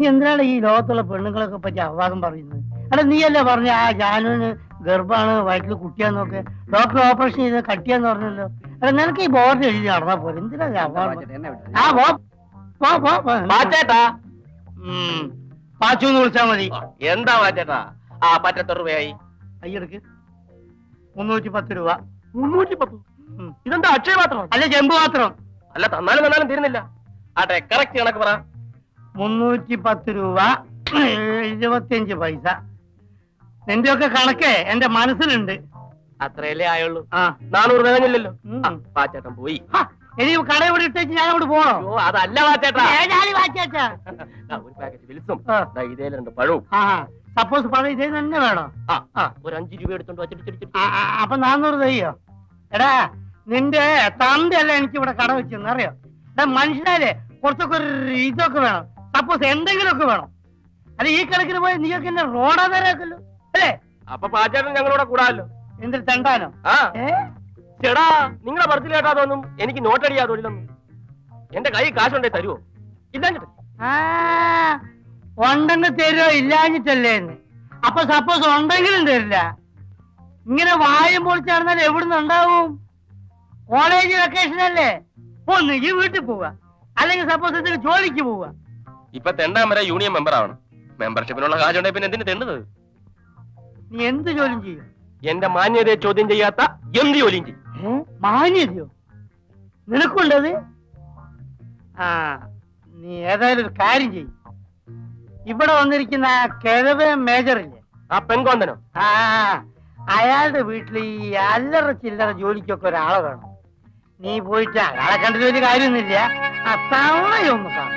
നീ എന്തിനാണ് ഈ ലോകത്തുള്ള പെണ്ണുങ്ങളൊക്കെ പറ്റി അപവാദം പറയുന്നത്? അല്ല നീയല്ലേ പറഞ്ഞ ആ ജാനുവിന് ഗർഭാണ്, വയറ്റിൽ കുട്ടിയാന്നൊക്കെ, ഡോക്ടർ ഓപ്പറേഷൻ ചെയ്ത് കട്ടിയാന്ന് പറഞ്ഞല്ലോ. അല്ല നിനക്ക് ഈ ബോർഡ് എഴുതി നടന്നാ പോലെ എന്തിനാ പാച്ചൂന്ന് വിളിച്ചാ മതി. എന്താ വാച്ചേട്ടാ? ആ പറ്റെത്ര രൂപയായി? അയ്യെടുക്ക് 310 രൂപ. 310? ഇതെന്താ അക്ഷയ മാത്രം? അല്ല ചെമ്പ് മാത്രം. അല്ല തന്നാലും തന്നാലും തീരുന്നില്ല. ആട്ടെ കറക്റ്റ് കണക്ക് പറ. 310 രൂപ 25 പൈസ. നിന്റെ ഒക്കെ കണക്ക് എന്റെ മനസ്സിലുണ്ട്. അത്രയല്ലേ ആയുള്ളൂ. 400 തികഞ്ഞില്ലല്ലോ. വാച്ചേട്ടൻ പോയി. ഇനി കട ഇവിടെ ഇട്ടേച്ച് ഞാൻ അവിടെ പോകണോ? അതല്ല വാച്ചേട്ടാ. ഒരു പാക്കറ്റ് വിൽസും ഇതേ 2 പഴവും. സപ്പോസ് പഴം ഇതേ തന്നെ വേണോ? ഒരു 5 രൂപ എടുത്തോണ്ട് വച്ചിട്ട് അപ്പൊ 400 തയ്യോ? എടാ നിന്റെ തന്തയല്ല എനിക്ക് ഇവിടെ കട വെച്ചെന്ന് അറിയോ? എടാ മനുഷ്യനാലേ കുറച്ചൊക്കെ ഒരു ഇതൊക്കെ വേണം. സപ്പോസ് എന്തെങ്കിലുമൊക്കെ വേണം. അല്ല ഈ കണക്കിന് പോയി നീയൊക്കെ എന്നെ റോഡാതാരാക്കല്ലോ അല്ലേ? അപ്പൊ പാച്ചേട്ടൻ ഞങ്ങളോടെ കൂടാമല്ലോ. എന്തിൽ തെണ്ടാനോ? ചേടാ നിങ്ങളെ പറച്ചിൽ കേട്ടാതൊന്നും എനിക്ക് നോട്ടടിയാ തൊഴിലൊന്നും. എന്റെ കൈ കാശുണ്ടേ തരുവോ? ഇല്ലാഞ്ഞിട്ട് ഉണ്ടെങ്കിൽ തരുമോ ഇല്ലാഞ്ഞിട്ടല്ലേ എന്ന്. അപ്പൊ സപ്പോസ് ഉണ്ടെങ്കിലും തരില്ല. ഇങ്ങനെ വായും പൊളിച്ച് നടന്നാൽ എവിടുന്ന് ഉണ്ടാവും? കോളേജ് വെക്കേഷൻ അല്ലേ? ഒന്നുകിൽ വീട്ടിൽ പോവുക, അല്ലെങ്കിൽ സപ്പോസ് എന്തെങ്കിലും ജോലിക്ക് പോവുക. ഇപ്പൊ തെണ്ടാൻ വരെ യൂണിയൻ മെമ്പർ ആവണം. മെമ്പർഷിപ്പിനുള്ള കാശുണ്ടെ പിന്നെ എന്തിനു തെണ്ടത്? നീ എന്ത് ജോലിയും ചെയ്യും? എന്റെ മാന്യതയെ ചോദ്യം ചെയ്യാത്ത എന്ത് ജോലിയും ചെയ്യും. മാന്യതയോ നിനക്കുണ്ടത്? നീ ഏതായാലും ഒരു കാര്യം ചെയ്യും. ഇവിടെ വന്നിരിക്കുന്ന ആ കിഴവേ മേജറില്ലേ, ആ പെൺകോന്തനോ, അയാളുടെ വീട്ടിൽ ഈ അല്ലറ ചില്ലറ ജോലിക്കൊക്കെ ഒരാളെ വേണം. നീ പോയിട്ട് അയാളെ കണ്ടിട്ട് വലിയ കാര്യമൊന്നുമില്ല, ആ തവണയൊന്ന് കാണും.